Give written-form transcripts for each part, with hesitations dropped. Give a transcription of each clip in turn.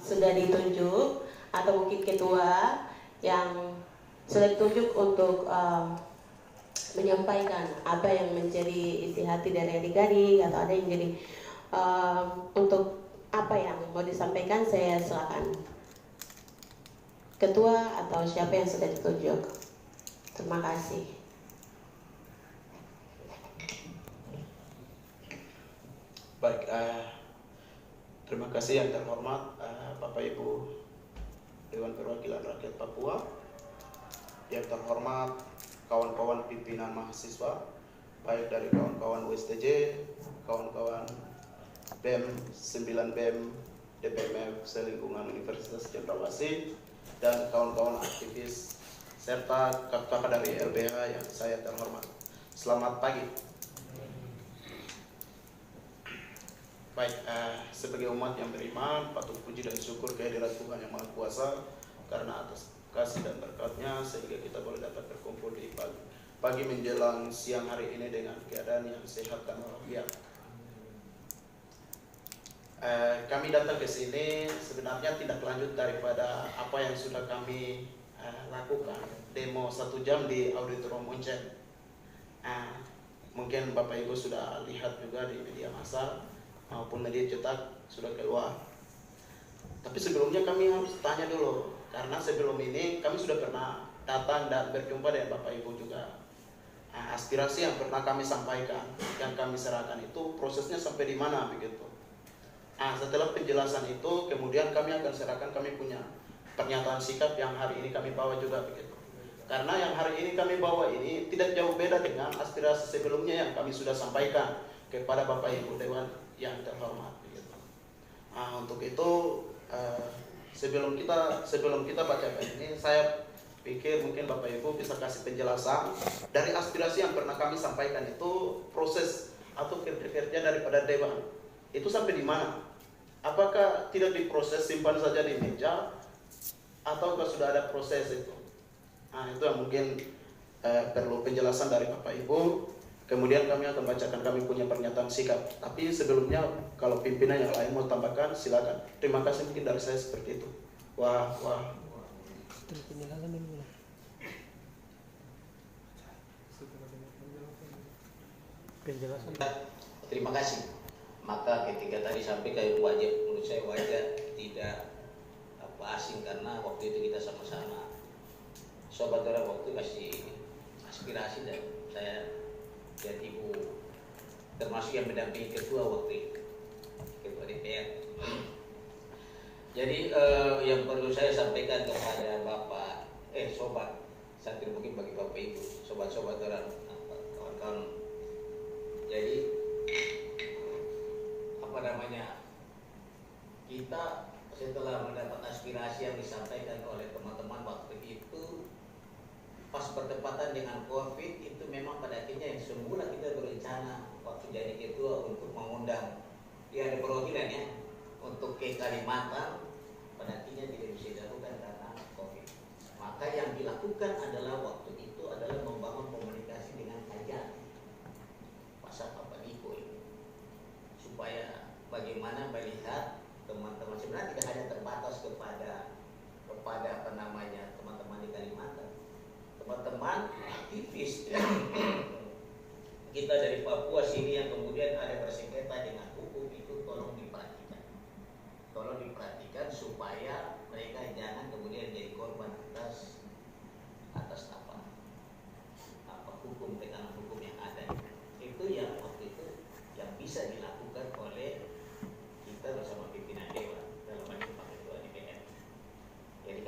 sudah ditunjuk atau mungkin ketua yang sudah ditunjuk untuk menyampaikan apa yang menjadi isi hati dari adik-adik, atau ada yang jadi untuk apa yang mau disampaikan, saya silakan ketua atau siapa yang sudah ditunjuk. Terima kasih. Baik, terima kasih yang terhormat Bapak Ibu Dewan Perwakilan Rakyat Papua, yang terhormat kawan-kawan pimpinan mahasiswa, baik dari kawan-kawan USTJ, kawan-kawan BEM 9 BEM DPMF Selingkungan Universitas Cendrawasih, dan kawan-kawan aktivis serta kakak dari LBH yang saya terhormat. Selamat pagi. Baik, sebagai umat yang beriman, patut puji dan syukur kehadirat Tuhan Yang Maha Kuasa, karena atas kasih dan berkat-Nya sehingga kita boleh dapat berkumpul di pagi menjelang siang hari ini dengan keadaan yang sehat dan walafiat. Kami datang ke sini sebenarnya tidak lanjut daripada apa yang sudah kami lakukan, demo 1 jam di Auditorium Munchen. Mungkin Bapak Ibu sudah lihat juga di media massa maupun media cetak sudah keluar. Tapi sebelumnya kami harus tanya dulu, karena sebelum ini kami sudah pernah datang dan berjumpa dengan Bapak Ibu juga. Aspirasi yang pernah kami sampaikan, yang kami serahkan itu prosesnya sampai di mana begitu. Setelah penjelasan itu, kemudian kami akan serahkan kami punya pernyataan sikap yang hari ini kami bawa juga begitu. Karena yang hari ini kami bawa ini tidak jauh beda dengan aspirasi sebelumnya yang kami sudah sampaikan kepada Bapak Ibu Dewan yang terhormat begitu. Untuk itu sebelum kita baca ini, saya pikir mungkin Bapak Ibu bisa kasih penjelasan dari aspirasi yang pernah kami sampaikan itu, proses atau kerja daripada Dewan itu sampai di mana? Apakah tidak diproses simpan saja di meja, ataukah sudah ada proses itu? Itu yang mungkin perlu penjelasan dari Bapak Ibu. Kemudian kami akan bacakan kami punya pernyataan sikap. Tapi sebelumnya kalau pimpinan yang lain mau tambahkan, silakan. Terima kasih, mungkin dari saya seperti itu. Terima kasih. Maka ketika tadi sampai kayak wajah, menurut saya wajah tidak asing, karena waktu itu kita sama-sama sobat orang waktu kasih aspirasi, dan saya dan Ibu termasuk yang mendampingi ketua waktu itu, ketua DPR. Jadi yang perlu saya sampaikan kepada Bapak, sobat, sambil mungkin bagi Bapak Ibu, sobat-sobat orang, kawan-kawan. Jadi kita setelah mendapat aspirasi yang disampaikan oleh teman-teman waktu itu, pas bertepatan dengan COVID itu, memang pada akhirnya yang semula kita berencana waktu jadi ketua untuk mengundang, ya ada perwakilan ya, untuk ke Kalimantan, pada akhirnya tidak bisa dilakukan karena COVID. Maka yang dilakukan adalah waktu itu adalah membangun komunikasi dengan Kajati, Pasar Papadiko ini, supaya bagaimana melihat teman-teman, sebenarnya tidak hanya terbatas kepada teman-teman di Kalimantan, teman-teman aktivis kita dari Papua sini yang kemudian ada bersengketa dengan hukum itu, tolong diperhatikan supaya mereka jangan kemudian jadi korban atas hukum, tekanan hukum yang ada. Itu yang waktu itu yang bisa dilakukan oleh kita bersama pimpinan dewan dalam hal ini Pak Ketua DPR. Jadi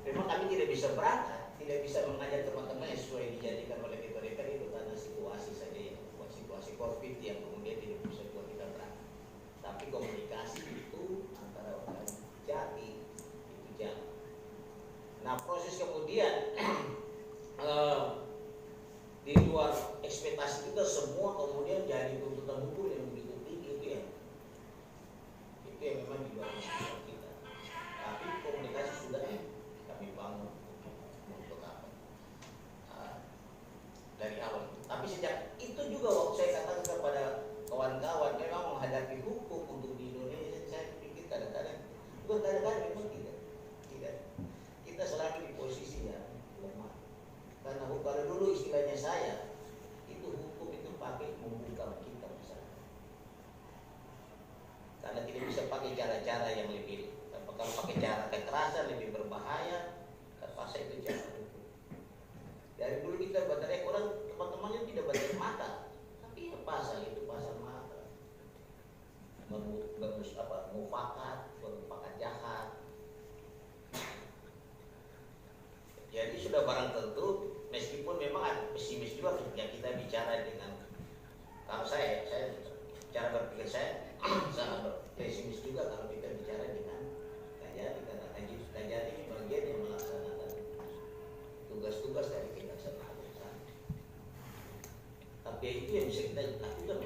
memang kami tidak bisa berangkat, tidak bisa mengajak teman-teman yang sesuai dijadikan oleh Ketua DPR itu, karena situasi saja yang buat situasi COVID yang kemudian tidak bisa buat kita berangkat. Tapi komunikasi itu antara orang Jati itu jalan. Nah, proses kemudian di luar ekspektasi kita semua, kemudian jadi tuntutan hukum yang begitu tinggi itu yang memang di luar ekspektasi kita. Tapi komunikasi sudah kami bangun untuk apa? kadang-kadang memang tidak. Kita selalu di posisi yang lemah. Karena kalau dulu istilahnya saya, itu hukum itu pakai membuka kita misalnya. Karena tidak bisa pakai cara-cara yang lebih, kalau pakai cara kekerasan lebih berbahaya, terpaksa itu cara hukum. Dari dulu kita baca orang teman-temannya tidak baca mata, tapi ya pasal itu pasal mata. Mufakat jahat. Jadi sudah barang tentu, meskipun memang ada pesimis juga ketika kita bicara dengan, kalau saya cara berpikir saya sangat pesimis juga kalau kita bicara dengan Kajati, karena Kajati ini bagian yang melaksanakan tugas-tugas dari Kejaksaan Agung. Tapi itu yang bisa kita lakukan.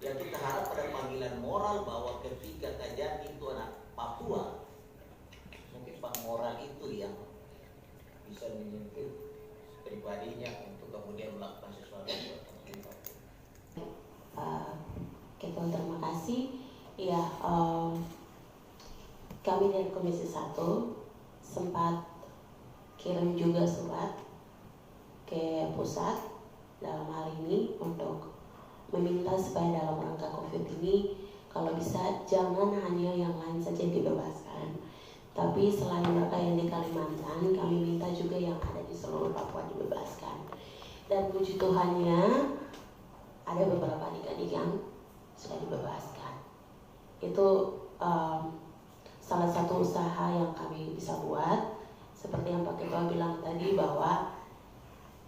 Yang kita harap pada panggilan moral bahwa ketika Kajati itu anak Papua, mungkin Pak moral itu yang bisa menyentuh pribadinya untuk kemudian melakukan sesuatu buat pemerintah. Ketua, terima kasih. Ya, kami dari Komisi 1 sempat kirim juga surat ke pusat dalam hal ini untuk meminta supaya dalam rangka COVID ini kalau bisa jangan hanya yang lain saja dibebaskan, tapi selain mereka yang di Kalimantan, kami minta juga yang ada di seluruh Papua dibebaskan. Dan puji Tuhannya ada beberapa adik-adik yang sudah dibebaskan. Itu salah satu usaha yang kami bisa buat. Seperti yang Pak Ketua bilang tadi bahwa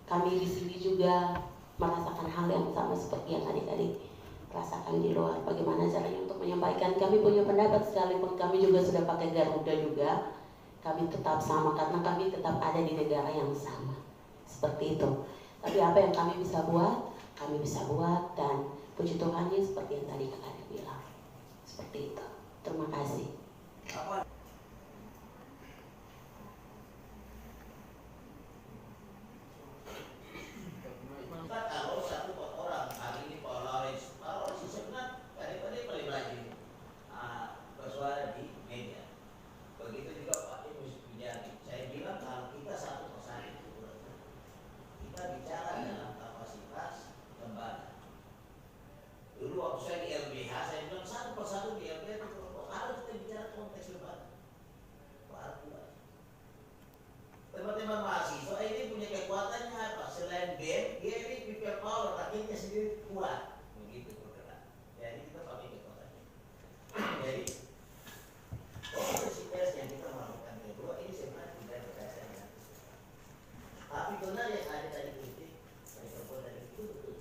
kami di sini juga merasakan hal yang sama seperti yang adik-adik rasakan di luar. Bagaimana caranya untuk menyampaikan kami punya pendapat, sekalipun kami juga sudah pakai Garuda juga, kami tetap sama karena kami tetap ada di negara yang sama. Seperti itu. Tapi apa yang kami bisa buat, dan puji Tuhannya seperti yang tadi kakak bilang. Seperti itu. Terima kasih. Kalau satu orang hari ini Pak Lawrence sebenarnya kadang-kadang paling rajin bersuara di media. Begitu juga Pak Imus Pujani. Saya bilang kalau kita satu persatu itu kita bicara dalam kapasitas lembaga. Dulu waktu saya di LBH, saya bilang satu persatu di LBH itu harus kita bicara konteks lembaga. Teman-teman mahasiswa ini punya kekuatannya apa? Selain BEM, dia ini people power, rakyatnya sendiri kuat. Begitu bergerak. Jadi kita pakai kekuatannya. Jadi kompetensi yang kita melakukan kedua ini sebenarnya tidak berdasarkan. Tapi benar yang ada tadi kritik, dari kekuatan itu betul.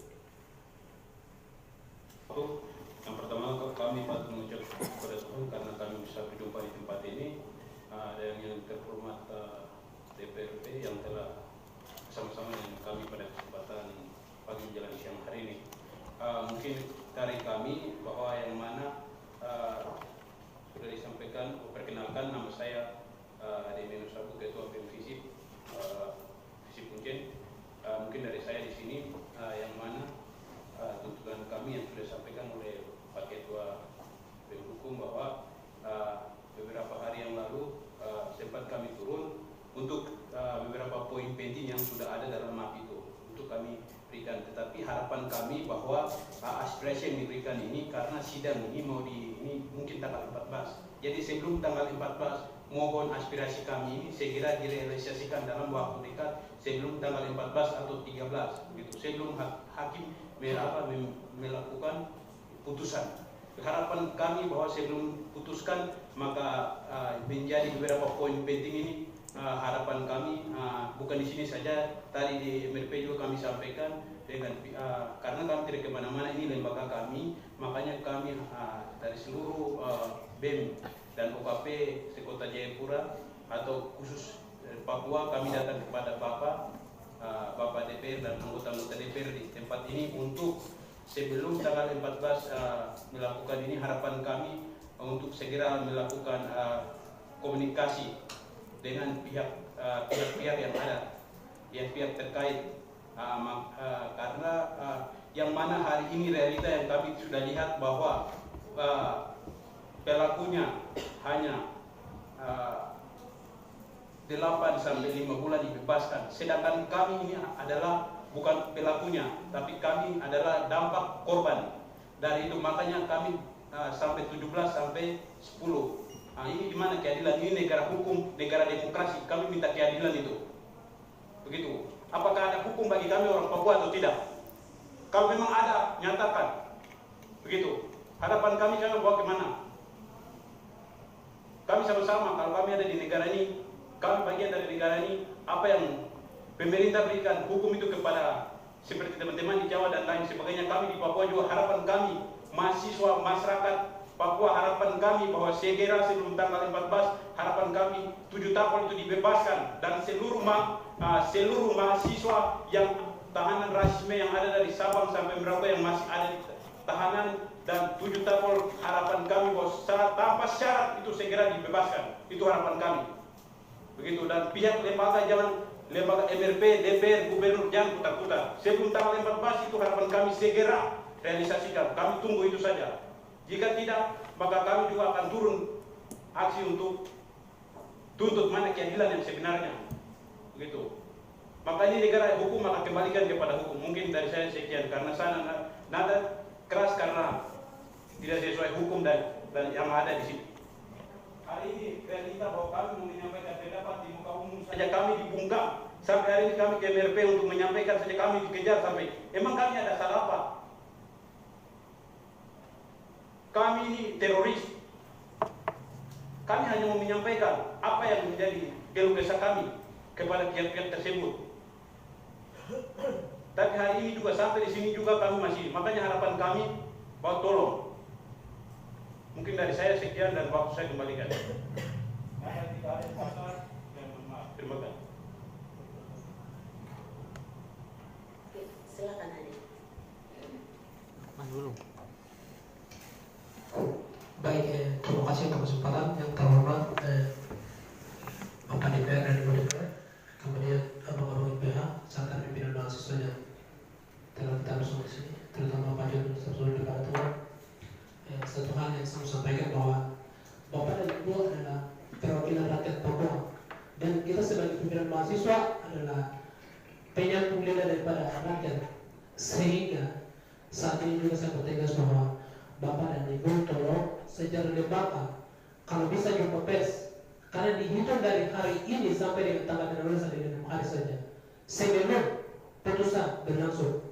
Yang pertama kami patut mengucap kepada Tuhan karena kami bisa berjumpa di tempat ini. Dan yang terhormat DPRD yang telah bersama-sama dengan kami pada kesempatan pagi menjelang siang hari ini. Mungkin dari kami bahwa yang mana sudah disampaikan, perkenalkan nama saya Ade Sabu, Ketua BEM FISIP Uncen. Mungkin dari saya di sini yang mana tuntutan kami yang sudah disampaikan oleh Pak Ketua BEM Hukum bahwa beberapa hari yang lalu sempat kami turun untuk beberapa poin penting yang sudah ada dalam map itu untuk kami berikan. Tetapi harapan kami bahwa aspirasi yang diberikan ini karena sidang ini ini mungkin tanggal 14. Jadi sebelum tanggal 14 mohon aspirasi kami ini segera direalisasikan dalam waktu dekat sebelum tanggal 14 atau 13 gitu. Sebelum hakim melakukan putusan. Harapan kami bahwa sebelum putuskan maka menjadi beberapa poin penting ini. Harapan kami bukan di sini saja, tadi di MRP juga kami sampaikan dengan karena kami tidak kemana-mana, ini lembaga kami, makanya kami dari seluruh BEM dan OKP sekota Jayapura atau khusus Papua kami datang kepada Bapak DPR dan anggota-anggota DPR di tempat ini untuk sebelum tanggal 14 melakukan ini. Harapan kami untuk segera melakukan komunikasi dengan pihak-pihak yang ada, yang pihak terkait, karena yang mana hari ini realita yang kami sudah lihat bahwa pelakunya hanya 8 sampai 5 bulan dibebaskan, sedangkan kami ini adalah bukan pelakunya, tapi kami adalah dampak korban dari itu. Makanya kami sampai 17 sampai 10. Ini gimana keadilan? Ini negara hukum, negara demokrasi. Kami minta keadilan itu. Begitu. Apakah ada hukum bagi kami orang Papua atau tidak? Kalau memang ada, nyatakan. Begitu. Harapan kami jangan bawa kemana. Kami sama-sama, kalau kami ada di negara ini, kami bagian dari negara ini, apa yang pemerintah berikan hukum itu kepada seperti teman-teman di Jawa dan lain sebagainya. Kami di Papua juga harapan kami, mahasiswa, masyarakat Papua, harapan kami bahwa segera sebelum tanggal 14, harapan kami 7 tapol itu dibebaskan, dan seluruh mahasiswa yang tahanan rasisme yang ada dari Sabang sampai Merauke yang masih ada di tahanan, dan 7 tapol, harapan kami bahwa tanpa syarat itu segera dibebaskan. Itu harapan kami. Begitu. Dan pihak lembaga lembaga MRP, DPR, Gubernur jangan putar-putar. Sebelum tanggal 14 itu harapan kami segera realisasikan. Kami tunggu itu saja. Jika tidak, maka kami juga akan turun aksi untuk tuntut mana keadilan yang sebenarnya. Begitu. Maka ini negara hukum, maka kembalikan kepada hukum. Mungkin dari saya sekian, karena saya nada keras karena tidak sesuai hukum dan yang ada di sini. Hari ini realita bahwa kami mau menyampaikan pendapat di muka umum saja kami dibungkam. Sampai hari ini kami ke MRP untuk menyampaikan saja kami dikejar sampai. Emang kami ada salah apa? Kami ini teroris. Kami hanya mau menyampaikan apa yang menjadi keluh kesah kami kepada pihak-pihak tersebut. Tapi hari ini juga sampai di sini juga kami masih. Makanya harapan kami bahwa tolong. Mungkin dari saya sekian dan waktu saya kembalikan. Terima kasih. Silakan Adi. Mas dulu. Baik, terima kasih untuk kesempatan yang terhormat Bapak DPR dan Ibu DPR, kemudian abang-abang IPH, serta pimpinan mahasiswa yang telah kita bersama di sini, terutama Pak Jon Sabzul di Karatua. Satu hal yang saya sampaikan bahwa Bapak dan Ibu adalah perwakilan rakyat Papua, dan kita sebagai pimpinan mahasiswa adalah penyambung lidah daripada rakyat, sehingga saat ini juga saya bertegas bahwa Bapak dan Ibu tolong secara lembaga kalau bisa jumpa pers, karena dihitung dari hari ini sampai dengan tanggal 16 dari 6 hari saja sebelum putusan berlangsung.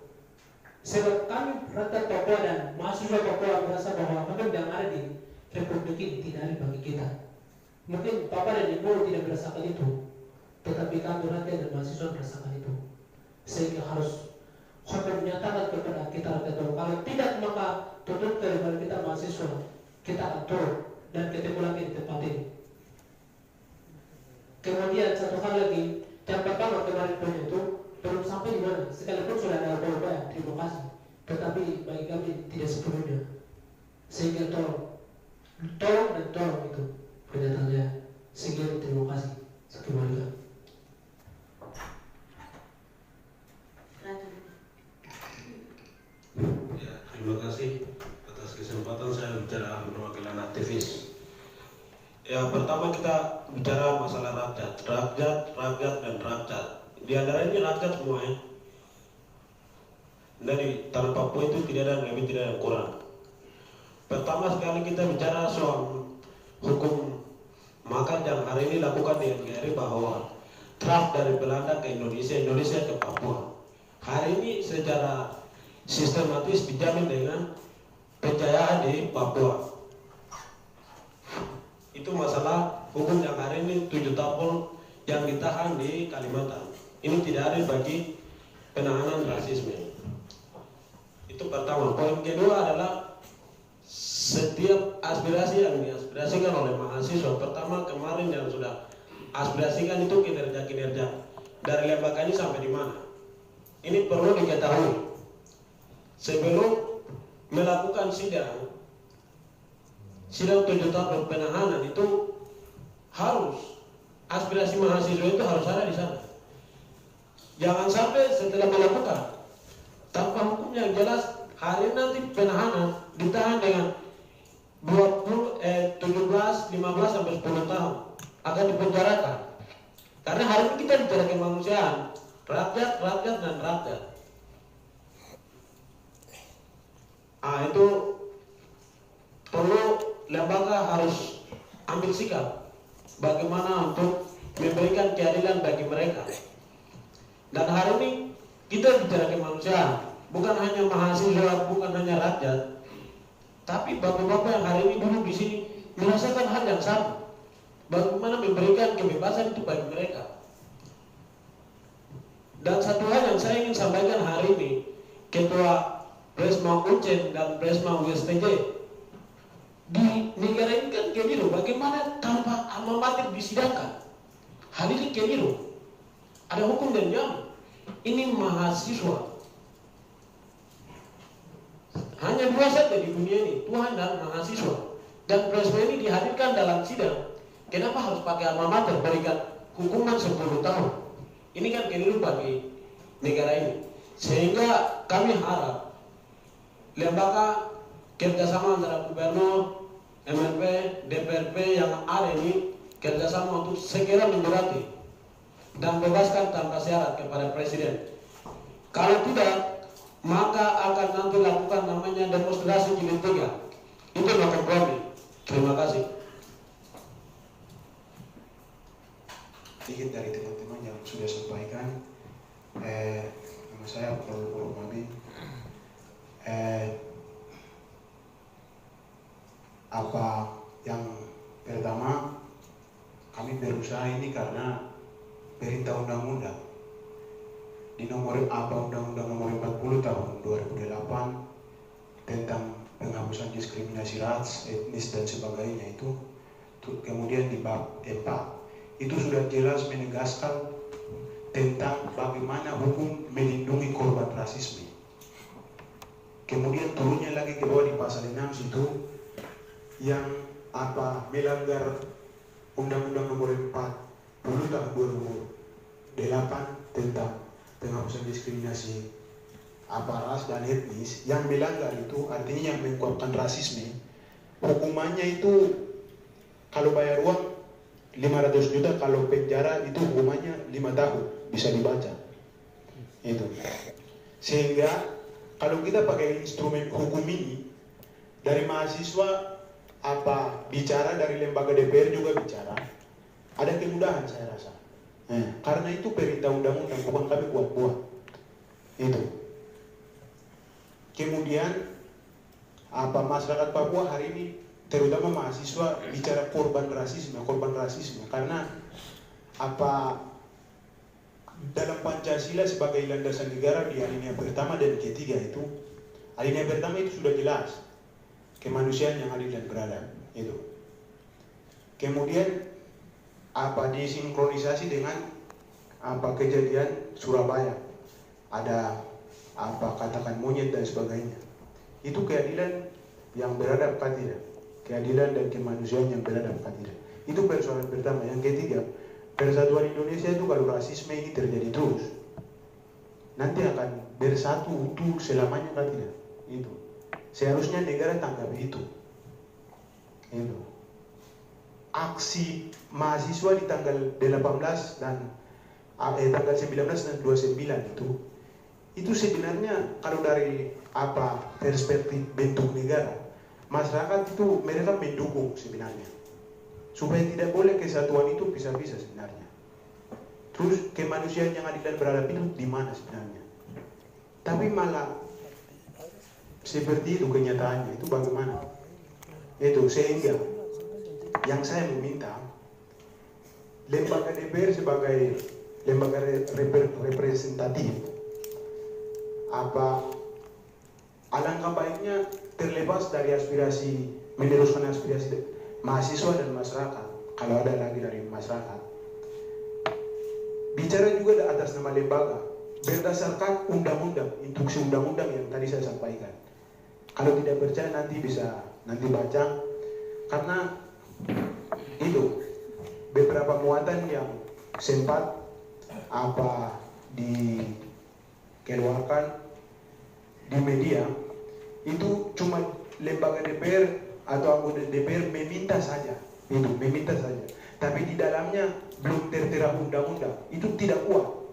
Sebab kami rakyat Papua dan mahasiswa Papua merasa bahwa memang yang ada di Republik ini tidak ada bagi kita. Mungkin Bapak dan Ibu tidak merasakan itu, tetapi kami rakyat dan mahasiswa merasakan itu, sehingga harus hukum menyatakan kepada kita rakyat Papua. Kalau tidak, maka tuntut kepada kita mahasiswa, kita akan turun dan ketemu lagi di tempat ini. Kemudian satu hal lagi, yang pertama kemarin pun itu belum sampai di mana, sekalipun sudah ada upaya, terima kasih, tetapi bagi kami tidak sepenuhnya. Sehingga tolong dan tolong itu pernyataannya. Sekian, terima kasih. Sekembalikan. Ya, terima kasih atas kesempatan saya bicara perwakilan aktivis. Ya, pertama kita bicara masalah rakyat dan rakyat. Di antara ini rakyat semua ya. Dari tanah Papua itu tidak ada yang lebih, tidak ada yang kurang. Pertama sekali kita bicara soal hukum makar yang hari ini lakukan di NKRI, bahwa draft dari Belanda ke Indonesia, Indonesia ke Papua. Hari ini secara sistematis dijamin dengan penjayaan di Papua. Itu masalah hukum yang hari ini 7 tapol yang ditahan di Kalimantan. Ini tidak adil bagi penanganan rasisme. Itu pertama. Poin kedua adalah setiap aspirasi yang diaspirasikan oleh mahasiswa, pertama kemarin yang sudah aspirasikan itu kinerja-kinerja dari lembaga ini sampai di mana. Ini perlu diketahui. Sebelum melakukan sidang 7 tahun penahanan itu harus aspirasi mahasiswa itu harus ada di sana. Jangan sampai setelah melakukan tanpa hukum yang jelas, hari nanti penahanan ditahan dengan 17, 15 sampai 10 tahun akan dipenjarakan. Karena hari ini kita bicara kemanusiaan, rakyat dan rakyat. Itu perlu lembaga harus ambil sikap bagaimana untuk memberikan keadilan bagi mereka. Dan hari ini kita bicara kemanusiaan, bukan hanya mahasiswa, bukan hanya rakyat, tapi bapak-bapak yang hari ini duduk di sini merasakan hal yang sama. Bagaimana memberikan kebebasan itu bagi mereka. Dan satu hal yang saya ingin sampaikan hari ini, Ketua Presma Ucen dan Presma USTJ, di negara ini kan keliru. Bagaimana tanpa alma mater disidangkan? Hal ini keliru. Ada hukum dan jam. Ini mahasiswa. Hanya dua saja di dunia ini, Tuhan dan mahasiswa. Dan Presma ini dihadirkan dalam sidang. Kenapa harus pakai alma mater berikan hukuman 10 tahun? Ini kan keliru bagi negara ini. Sehingga kami harap lembaga kerjasama antara gubernur, MRP, DPRP yang ada ini kerjasama untuk segera menyurati dan bebaskan tanpa syarat kepada Presiden. Kalau tidak, maka akan nanti lakukan namanya demonstrasi jilid 3. Itu akan kami. Terima kasih. Sedikit dari teman-teman yang sudah sampaikan. Nama saya Abdul Mami. Apa yang pertama, kami berusaha ini karena perintah undang-undang di nomor Undang-Undang nomor 40 tahun 2008 tentang penghapusan diskriminasi ras, etnis dan sebagainya itu, kemudian di bab 4 itu sudah jelas menegaskan tentang bagaimana hukum melindungi korban rasisme. Kemudian turunnya lagi ke bawah di pasal 6 situ yang melanggar Undang-Undang nomor 40 tahun 2008 tentang penghapusan diskriminasi ras dan etnis. Yang melanggar itu artinya yang menguapkan rasisme, hukumannya itu kalau bayar uang 500 juta, kalau penjara itu hukumannya 5 tahun, bisa dibaca. Itu. Sehingga kalau kita pakai instrumen hukum ini, dari mahasiswa bicara, dari lembaga DPR juga bicara, ada kemudahan saya rasa. Karena itu perintah undang-undang, bukan kami buat-buat. Itu. Kemudian masyarakat Papua hari ini, terutama mahasiswa, bicara korban rasisme karena dalam Pancasila sebagai landasan negara di alinea pertama dan ketiga itu, alinea pertama itu sudah jelas kemanusiaan yang adil dan beradab itu. Kemudian disinkronisasi dengan kejadian Surabaya, ada katakan monyet dan sebagainya. Itu keadilan yang beradab kan tidak? Keadilan dan kemanusiaan yang beradab kan tidak? Itu persoalan pertama. Yang ketiga, persatuan Indonesia itu kalau rasisme ini terjadi terus, nanti akan bersatu utuh selamanya kan tidak? Itu. Seharusnya negara tanggap itu. Itu. Aksi mahasiswa di tanggal 18 dan tanggal 19 dan 29 itu sebenarnya kalau dari perspektif bentuk negara, masyarakat itu mereka mendukung sebenarnya supaya tidak boleh kesatuan itu bisa-bisa sebenarnya. Terus kemanusiaan yang adil dan beradab itu di mana sebenarnya? Tapi malah seperti itu kenyataannya. Itu bagaimana? Itu sehingga yang saya meminta lembaga DPR sebagai lembaga representatif, alangkah baiknya terlepas dari aspirasi, meneruskan aspirasi mahasiswa dan masyarakat, kalau ada lagi dari masyarakat, bicara juga atas nama lembaga berdasarkan undang-undang, instruksi undang-undang yang tadi saya sampaikan. Kalau tidak percaya nanti bisa baca, karena itu beberapa muatan yang sempat dikeluarkan di media itu cuma lembaga DPR atau anggota DPR meminta saja, itu meminta saja, tapi di dalamnya belum tertera undang-undang, itu tidak kuat.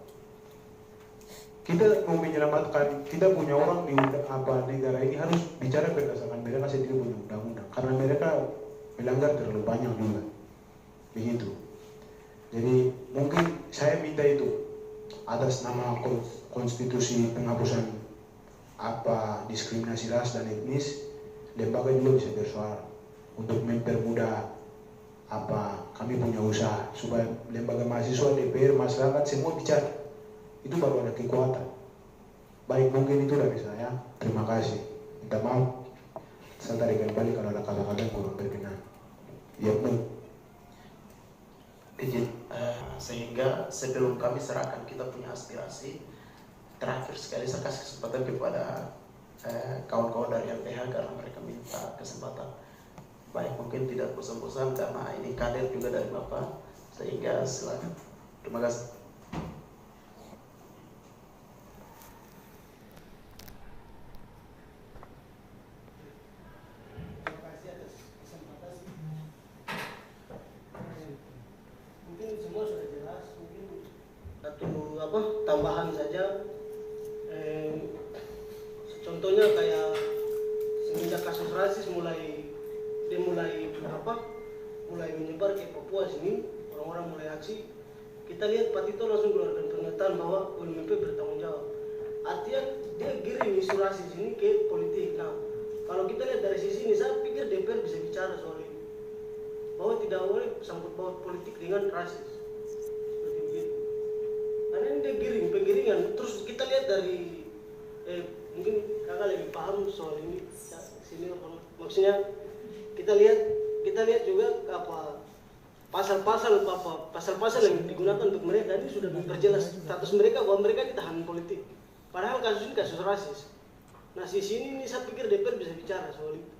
Kita mau menyelamatkan, kita punya orang di negara ini harus bicara berdasarkan mereka sendiri punya undang-undang, karena mereka melanggar terlalu banyak juga, begitu. Jadi mungkin saya minta itu atas nama konstitusi penghapusan diskriminasi ras dan etnis, lembaga juga bisa bersuara untuk mempermudah kami punya usaha supaya lembaga mahasiswa, DPR, masyarakat semua bicara, itu baru ada kekuatan. Baik, mungkin itu dari saya. Terima kasih. Minta maaf saya tarikan balik kalau ada kata-kata yang kurang berkenan. Ya, izin, sehingga sebelum kami serahkan kita punya aspirasi, terakhir sekali saya kasih kesempatan kepada kawan-kawan dari LPH karena mereka minta kesempatan. Baik, mungkin tidak bosan-bosan karena ini kader juga dari Bapak, sehingga silakan. Terima kasih. Terima kasih atas kesempatan. Mungkin semua sudah jelas. Mungkin satu tambahan saja. Contohnya kayak semenjak kasus rasis mulai menyebar ke Papua sini, orang-orang mulai aksi. Kita lihat Pak Tito langsung keluarkan pernyataan bahwa UMP bertanggung jawab. Artinya dia giring isu rasis ini ke politik. Nah, kalau kita lihat dari sisi ini, saya pikir DPR bisa bicara soal ini, bahwa tidak boleh sangkut paut politik dengan rasis. Seperti begitu. Karena ini dia penggiringan. Terus kita lihat dari mungkin kakak lebih paham soal ini, senior. Maksudnya kita lihat juga pasal-pasal yang digunakan untuk mereka ini sudah memperjelas status mereka bahwa mereka ditahan politik. Padahal kasus ini kasus rasis. Nah, di sini ini saya pikir DPR bisa bicara soal itu.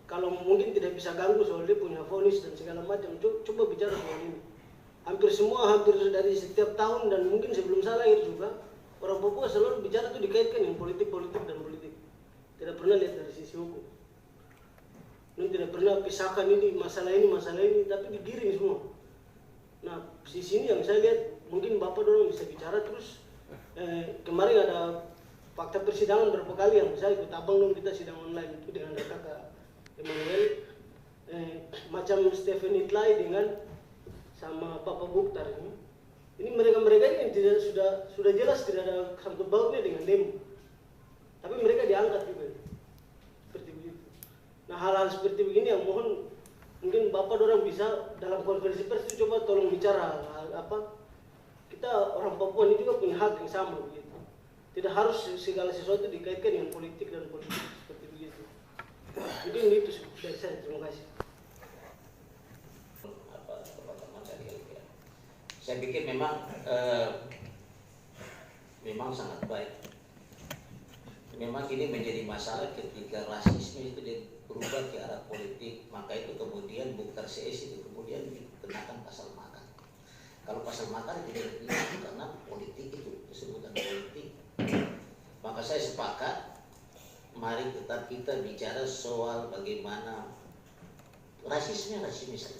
Kalau mungkin tidak bisa ganggu soal dia punya vonis dan segala macam, coba bicara soal ini. Hampir dari setiap tahun dan mungkin sebelum saya lahir juga, orang Papua selalu bicara itu dikaitkan dengan politik dan politik. Tidak pernah lihat dari sisi hukum. Ini tidak pernah pisahkan ini masalah ini, tapi digiring semua. Nah, di sini yang saya lihat mungkin Bapak dorong bisa bicara terus. Kemarin ada fakta persidangan berapa kali yang saya ikut abang dong, kita sidang online itu dengan kakak Emmanuel, macam Stephen Itlai dengan sama Bapak Bukhtar ini. Ini mereka ini tidak sudah jelas tidak ada sangkut pautnya dengan demo, tapi mereka diangkat juga seperti begitu. Nah, hal-hal seperti begini yang mohon mungkin Bapak dorang bisa dalam konferensi pers itu coba tolong bicara kita orang Papua ini juga punya hak yang sama begitu. Tidak harus segala sesuatu dikaitkan dengan politik seperti begitu. Mungkin itu dari saya. Terima kasih. Teman-teman dari LPH. Saya pikir memang sangat baik. Memang ini menjadi masalah ketika rasisme itu berubah ke arah politik, maka itu kemudian Bukhtar CS itu kemudian dikenakan pasal makar. Kalau pasal makar tidak dikenakan karena politik itu sebutan politik. Maka saya sepakat, mari tetap kita bicara soal bagaimana rasisme saja,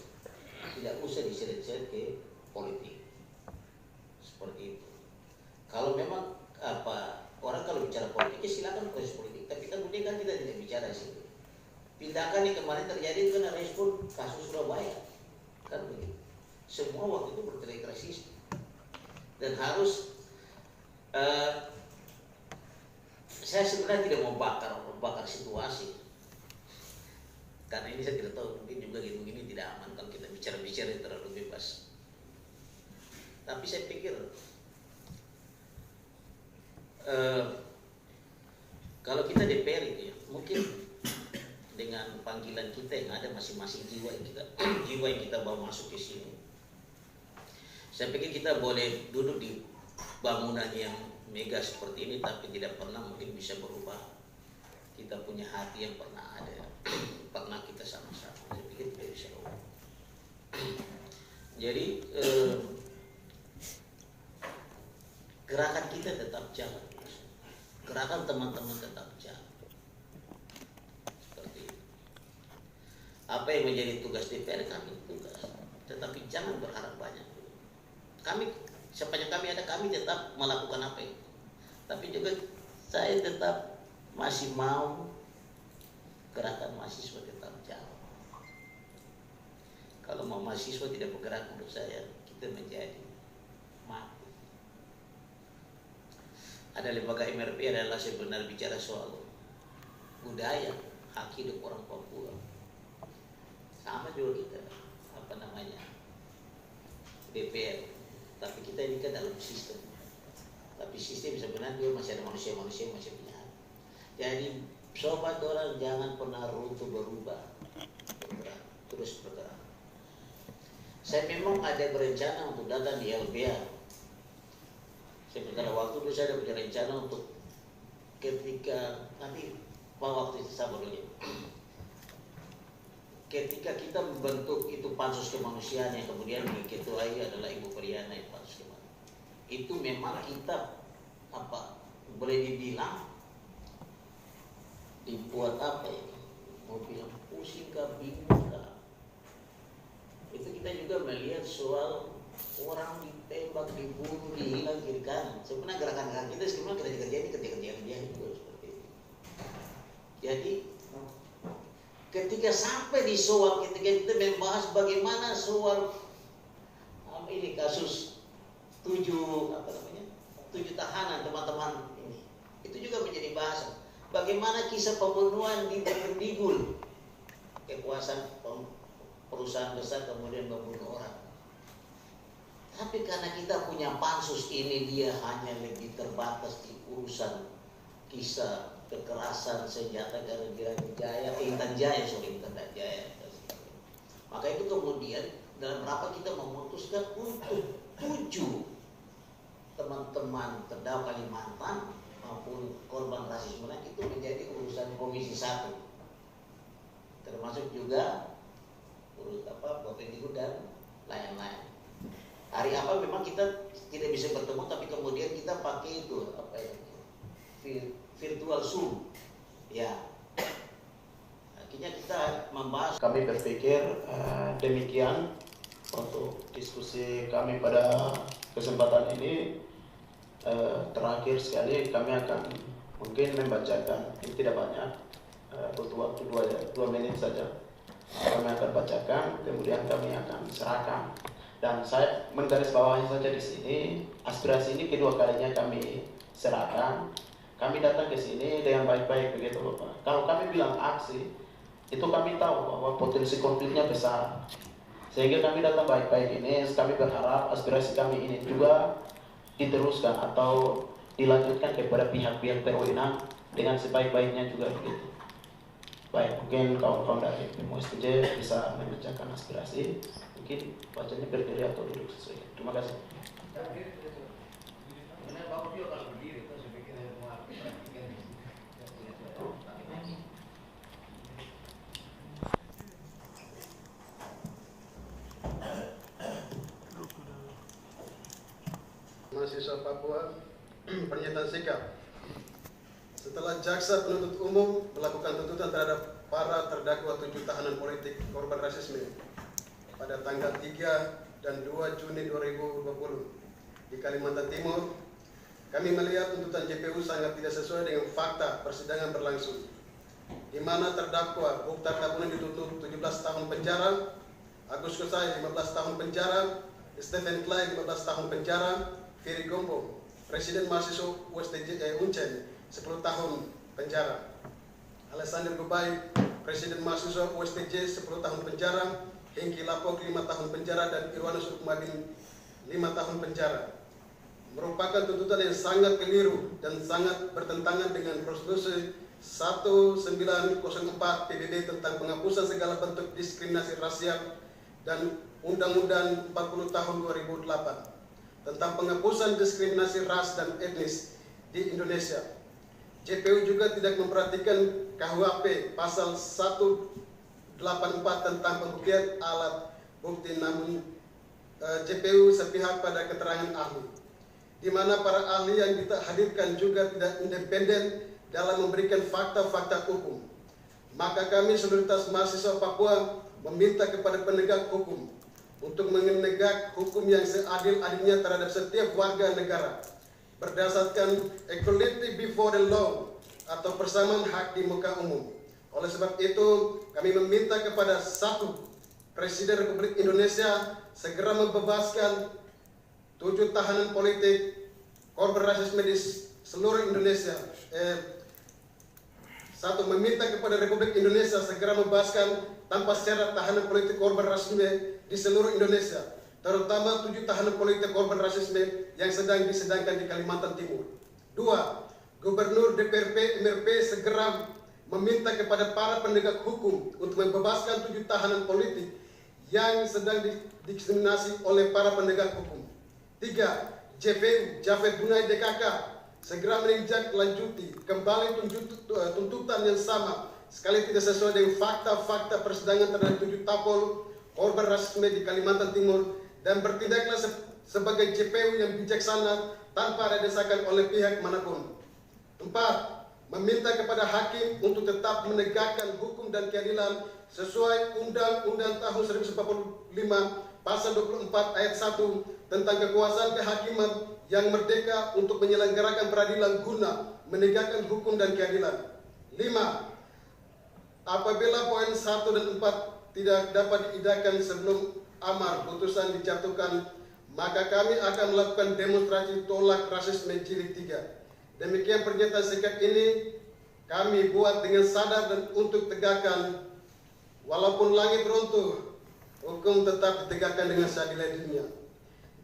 tidak usah diseret-seret ke politik seperti itu. Kalau memang orang kalau bicara politik ya silakan proses politik, tapi kemudian kan kita tidak bicara di situ. Tindakan yang kemarin terjadi itu kan respon kasus Surabaya, kan begitu. Semua waktu itu berteriak rasis dan harus saya sebenarnya tidak mau bakar situasi karena ini saya tidak tahu, mungkin juga gini tidak aman kalau kita bicara terlalu bebas. Tapi saya pikir kalau kita DPR itu ya mungkin dengan panggilan kita yang ada masing-masing jiwa yang kita bawa masuk ke sini, saya pikir kita boleh duduk di bangunan yang mega seperti ini, tapi tidak pernah mungkin bisa berubah. Kita punya hati yang pernah ada, pernah kita sama-sama. Saya pikir tidak bisa berubah. Jadi gerakan kita tetap jalan, gerakan teman-teman tetap jalan. Seperti itu. Apa yang menjadi tugas DPR kami tugas, tetapi jangan berharap banyak. Kami, sepanjang kami ada, kami tetap melakukan apa itu. Tapi juga saya tetap masih mau gerakan mahasiswa tetap jalan. Kalau mau mahasiswa tidak bergerak, menurut saya kita menjadi mati. Ada lembaga MRP adalah sebenarnya bicara soal budaya, hak hidup orang Papua. Sama juga kita, DPR. Tapi kita ini kan dalam sistem. Tapi sistem sebenarnya masih ada manusia-manusia yang masih punya hak. Jadi sobat orang jangan pernah runtuh berubah, bergerak, terus bergerak. Saya memang ada berencana untuk datang di LBH. Sebentar waktu itu saya ada punya rencana untuk ketika nanti waktu itu sabar dulu. Ketika kita membentuk itu pansus kemanusiaan yang kemudian diketuai adalah Ibu Periana yang pansus kemanusiaan. Itu memang kita boleh dibilang dibuat mau bilang pusing kah, bingung kah. Itu kita juga melihat soal orang ditembak, dibunuh, dihilang kiri kanan. Sebenarnya gerakan-gerakan kita sebenarnya kerja juga seperti itu. Jadi ketika sampai di soal, ketika kita membahas bagaimana soal ini kasus 7 tahanan teman-teman ini, itu juga menjadi bahasan. Bagaimana kisah pembunuhan di Bendigul, kekuasaan perusahaan besar kemudian membunuh orang. Tapi karena kita punya pansus ini, dia hanya lebih terbatas di urusan kisah kekerasan senjata gara-gara Intan Jaya. Maka itu kemudian dalam rapat kita memutuskan untuk 7 teman-teman terdakwa Kalimantan maupun korban rasisme itu menjadi urusan Komisi 1, termasuk juga Bapak dan lain-lain. Hari apa memang kita tidak bisa bertemu, tapi kemudian kita pakai itu virtual Zoom, ya. Akhirnya kita membahas. Kami berpikir demikian untuk diskusi kami pada kesempatan ini. Terakhir sekali kami akan mungkin membacakan, ini tidak banyak, butuh waktu 2 menit saja. Kami akan bacakan, kemudian kami akan serahkan. Dan saya menggarisbawahi saja di sini, aspirasi ini kedua kalinya kami serahkan. Kami datang ke sini dengan baik-baik begitu loh Pak. Kalau kami bilang aksi, itu kami tahu bahwa potensi konfliknya besar. Sehingga kami datang baik-baik ini, kami berharap aspirasi kami ini juga diteruskan atau dilanjutkan kepada pihak-pihak berwenang dengan sebaik-baiknya juga begitu. Baik, mungkin kawan-kawan dari PMUSTJ bisa membacakan aspirasi. Mungkin bacanya berdiri atau duduk sesuai. Terima kasih. Mahasiswa Papua, pernyataan sikap. Setelah jaksa penuntut umum melakukan tuntutan terhadap para terdakwa 7 tahanan politik korban rasisme pada tanggal 3 dan 2 Juni 2020 di Kalimantan Timur, kami melihat tuntutan JPU sangat tidak sesuai dengan fakta persidangan berlangsung, di mana terdakwa Mukhtar Tabunan dituntut 17 tahun penjara, Agus Kusai 15 tahun penjara, Stephen Klein 15 tahun penjara, Ferry Gombo, Presiden Mahasiswa USTJ Uncen 10 tahun penjara, Alexander Gubai, Presiden Mahasiswa USTJ 10 tahun penjara, Hengki Lapok 5 tahun penjara, dan Irwanus Rukmadin 5 tahun penjara. Merupakan tuntutan yang sangat keliru dan sangat bertentangan dengan Konstitusi 1904 PBB tentang penghapusan segala bentuk diskriminasi rasial dan Undang-Undang 40 tahun 2008 tentang penghapusan diskriminasi ras dan etnis di Indonesia. JPU juga tidak memperhatikan KUHP pasal 184 tentang pembuktian alat bukti, namun JPU sepihak pada keterangan ahli, di mana para ahli yang kita hadirkan juga tidak independen dalam memberikan fakta-fakta hukum. maka kami solidaritas mahasiswa Papua meminta kepada penegak hukum untuk menegak hukum yang seadil-adilnya terhadap setiap warga negara berdasarkan equality before the law atau persamaan hak di muka umum. Oleh sebab itu, kami meminta kepada satu, Presiden Republik Indonesia segera membebaskan 7 tahanan politik korban rasisme di seluruh Indonesia. Satu, meminta kepada Republik Indonesia segera membebaskan tanpa syarat tahanan politik korban rasisme di seluruh Indonesia, terutama 7 tahanan politik korban rasisme yang sedang disidangkan di Kalimantan Timur. 2. Gubernur, DPRP, MRP segera meminta kepada para penegak hukum untuk membebaskan 7 tahanan politik yang sedang didiskriminasi oleh para penegak hukum. 3. JPU, Javed Bunai DKK, segera menindaklanjuti kembali tuntutan yang sama sekali tidak sesuai dengan fakta-fakta persidangan terhadap 7 tapol korban rasisme di Kalimantan Timur dan bertindaklah sebagai JPU yang bijaksana tanpa ada desakan oleh pihak manapun. 4. Meminta kepada hakim untuk tetap menegakkan hukum dan keadilan sesuai Undang-Undang tahun 1945 Pasal 24 ayat 1 tentang kekuasaan kehakiman yang merdeka untuk menyelenggarakan peradilan guna menegakkan hukum dan keadilan. 5. Apabila poin 1 dan 4 tidak dapat diindahkan sebelum amar putusan dijatuhkan, maka kami akan melakukan demonstrasi tolak rasisme jilid 3. Demikian pernyataan sikap ini kami buat dengan sadar dan untuk tegakkan, walaupun langit runtuh, hukum tetap ditegakkan dengan seadil-adilnya.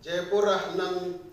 Jayapura 6